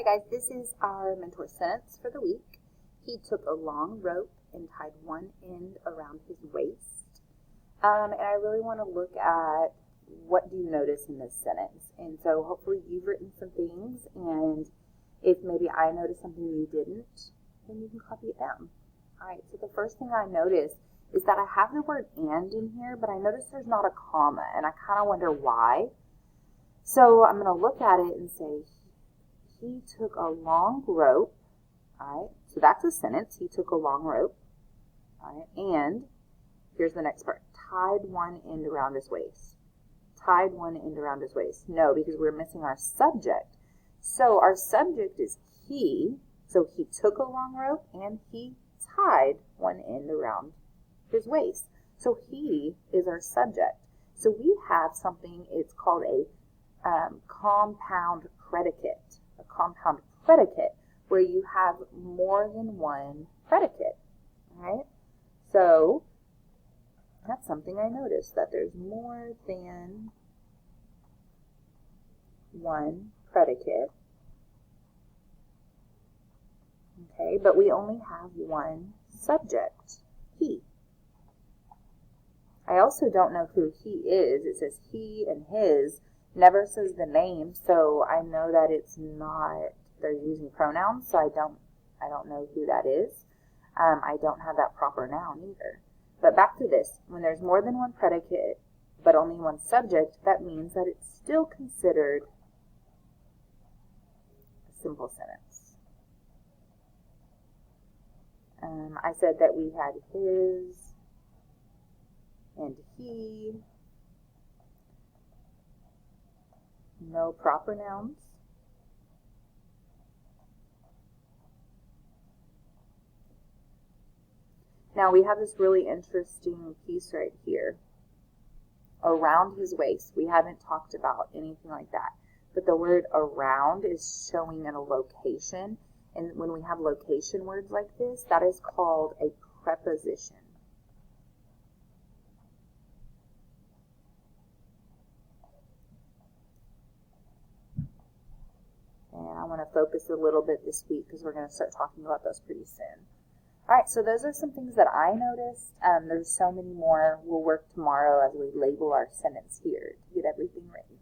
Alright guys, this is our mentor sentence for the week. He took a long rope and tied one end around his waist. And I really want to look at what do you notice in this sentence. And so hopefully you've written some things, and if maybe I noticed something you didn't, then you can copy it down. Alright, so the first thing I noticed is that I have the word and in here, but I notice there's not a comma, and I kind of wonder why. So I'm going to look at it and say, he took a long rope. Alright, so that's a sentence. He took a long rope. Alright, and here's the next part. Tied one end around his waist. Tied one end around his waist. No, because we're missing our subject. So our subject is he. So he took a long rope and he tied one end around his waist. So he is our subject. So we have something, it's called a compound predicate. A compound predicate where you have more than one predicate. Alright? So that's something I noticed, that there's more than one predicate. Okay, but we only have one subject, he. I also don't know who he is. It says he and his, never says the name, so I know that it's not, they're using pronouns, so I don't know who that is. I don't have that proper noun either. But back to this, when there's more than one predicate, but only one subject, that means that it's still considered a simple sentence. I said that we had his and he. No proper nouns. Now we have this really interesting piece right here. Around his waist. We haven't talked about anything like that. But the word around is showing in a location. And when we have location words like this, that is called a preposition. And I want to focus a little bit this week because we're going to start talking about those pretty soon. Alright, so those are some things that I noticed. There's so many more. We'll work tomorrow as we label our sentence here to get everything written.